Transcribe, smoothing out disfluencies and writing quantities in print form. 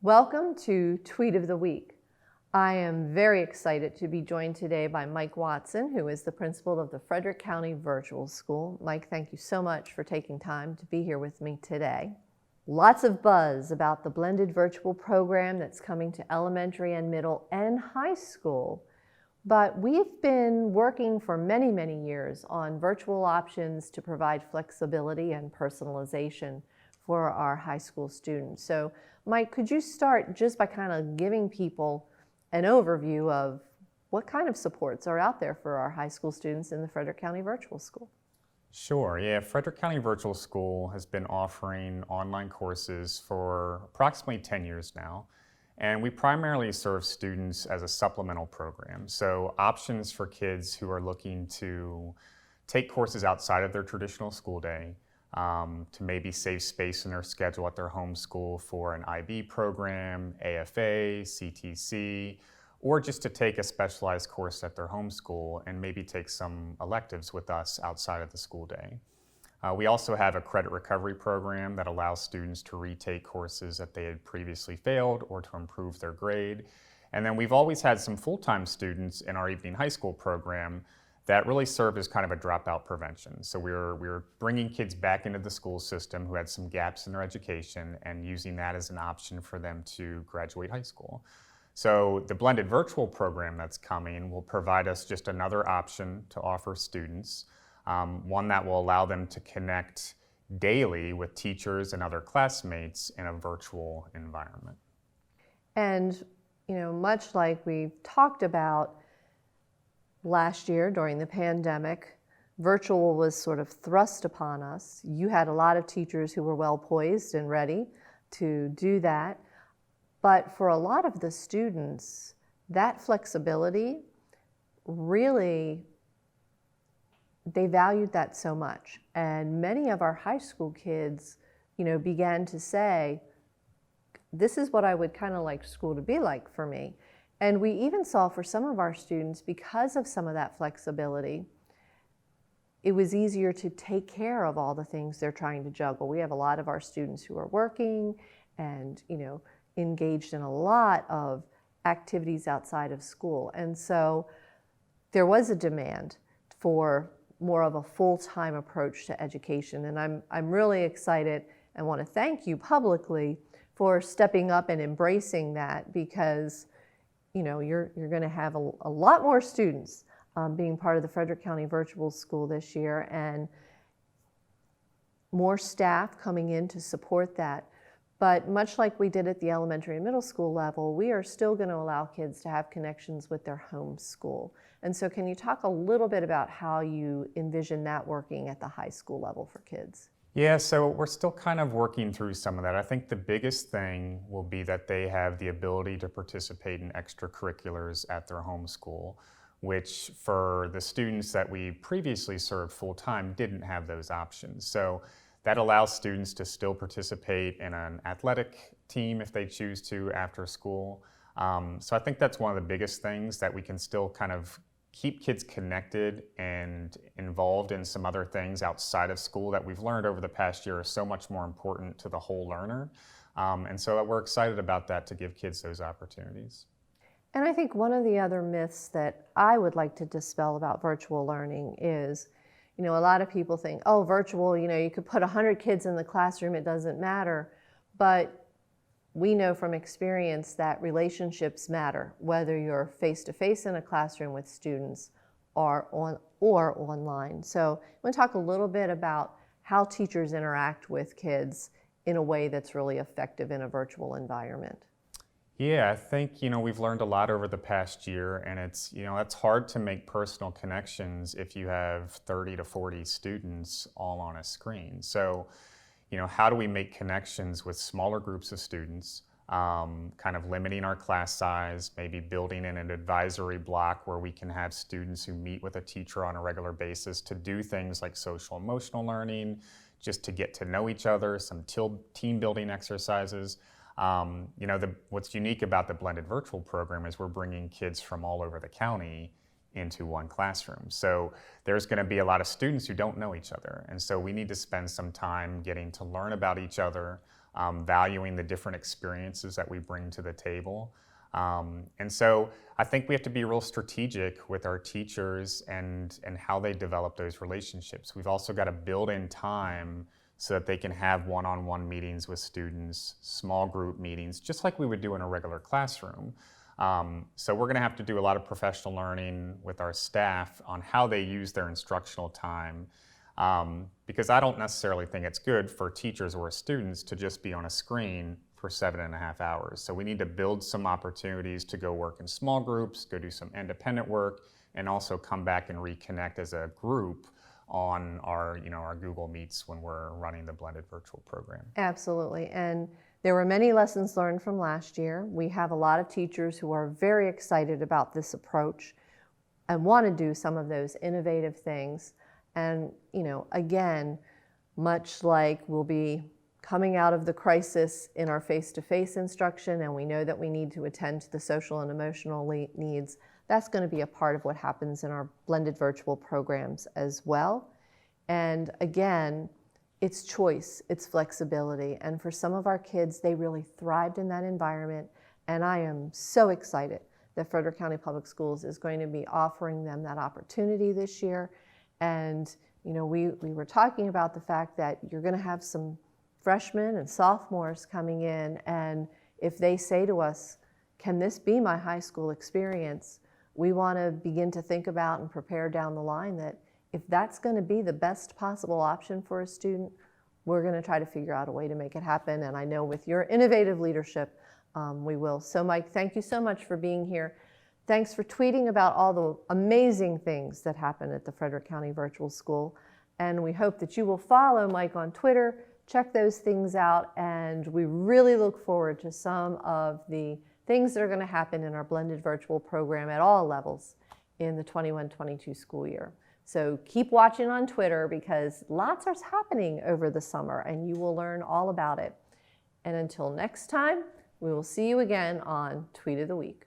Welcome to Tweet of the Week. I am very excited to be joined today by Mike Watson, who is the principal of the Frederick County Virtual School. Mike, thank you so much for taking time to be here with me today. Lots of buzz about the blended virtual program that's coming to elementary and middle and high school. But we've been working for many, many years on virtual options to provide flexibility and personalization for our high school students. So Mike, could you start just by kind of giving people an overview of what kind of supports are out there for our high school students in the Frederick County Virtual School? Sure, yeah. Frederick County Virtual School has been offering online courses for approximately 10 years now. And we primarily serve students as a supplemental program. So options for kids who are looking to take courses outside of their traditional school day, to maybe save space in their schedule at their home school for an IB program, AFA, CTC, or just to take a specialized course at their home school and maybe take some electives with us outside of the school day. We also have a credit recovery program that allows students to retake courses that they had previously failed or to improve their grade. And then we've always had some full-time students in our evening high school program that really served as kind of a dropout prevention. So we're bringing kids back into the school system who had some gaps in their education and using that as an option for them to graduate high school. So the blended virtual program that's coming will provide us just another option to offer students, one that will allow them to connect daily with teachers and other classmates in a virtual environment. And, much like we've talked about last year during the pandemic, virtual was sort of thrust upon us. You had a lot of teachers who were well poised and ready to do that. But for a lot of the students, that flexibility really, they valued that so much. And many of our high school kids, began to say, this is what I would kind of like school to be like for me. And we even saw for some of our students, because of some of that flexibility, it was easier to take care of all the things they're trying to juggle. We have a lot of our students who are working and, engaged in a lot of activities outside of school. And so there was a demand for more of a full-time approach to education. And I'm really excited and want to thank you publicly for stepping up and embracing that, because you're going to have a lot more students being part of the Frederick County Virtual School this year, and more staff coming in to support that. But much like we did at the elementary and middle school level, we are still going to allow kids to have connections with their home school. And so can you talk a little bit about how you envision that working at the high school level for kids? Yeah, so we're still kind of working through some of that. I think the biggest thing will be that they have the ability to participate in extracurriculars at their home school, which for the students that we previously served full-time didn't have those options. So that allows students to still participate in an athletic team if they choose to after school. So I think that's one of the biggest things, that we can still kind of keep kids connected and involved in some other things outside of school that we've learned over the past year are so much more important to the whole learner. And so we're excited about that, to give kids those opportunities. And I think one of the other myths that I would like to dispel about virtual learning is, a lot of people think, oh, virtual, you could put 100 kids in the classroom, it doesn't matter. But we know from experience that relationships matter, whether you're face-to-face in a classroom with students or online. So I want to talk a little bit about how teachers interact with kids in a way that's really effective in a virtual environment. Yeah, I think, we've learned a lot over the past year, and it's hard to make personal connections if you have 30 to 40 students all on a screen. So, how do we make connections with smaller groups of students, kind of limiting our class size, maybe building in an advisory block where we can have students who meet with a teacher on a regular basis to do things like social emotional learning, just to get to know each other, some team building exercises. What's unique about the blended virtual program is we're bringing kids from all over the county into one classroom. So there's going to be a lot of students who don't know each other. And so we need to spend some time getting to learn about each other, valuing the different experiences that we bring to the table. And so I think we have to be real strategic with our teachers and how they develop those relationships. We've also got to build in time so that they can have one-on-one meetings with students, small group meetings, just like we would do in a regular classroom. So we're going to have to do a lot of professional learning with our staff on how they use their instructional time, because I don't necessarily think it's good for teachers or students to just be on a screen for 7.5 hours. So we need to build some opportunities to go work in small groups, go do some independent work, and also come back and reconnect as a group on our Google Meets when we're running the blended virtual program. Absolutely. And there were many lessons learned from last year. We have a lot of teachers who are very excited about this approach and want to do some of those innovative things. And, again, much like we'll be coming out of the crisis in our face-to-face instruction, and we know that we need to attend to the social and emotional needs, that's going to be a part of what happens in our blended virtual programs as well. And again, it's choice, it's flexibility. And for some of our kids, they really thrived in that environment. And I am so excited that Frederick County Public Schools is going to be offering them that opportunity this year. And we were talking about the fact that you're going to have some freshmen and sophomores coming in, and if they say to us, can this be my high school experience? We want to begin to think about and prepare down the line that if that's going to be the best possible option for a student, we're going to try to figure out a way to make it happen. And I know with your innovative leadership, we will. So Mike, thank you so much for being here. Thanks for tweeting about all the amazing things that happen at the Frederick County Virtual School. And we hope that you will follow Mike on Twitter, check those things out, and we really look forward to some of the things that are going to happen in our blended virtual program at all levels in the 21-22 school year. So keep watching on Twitter because lots are happening over the summer and you will learn all about it. And until next time, we will see you again on Tweet of the Week.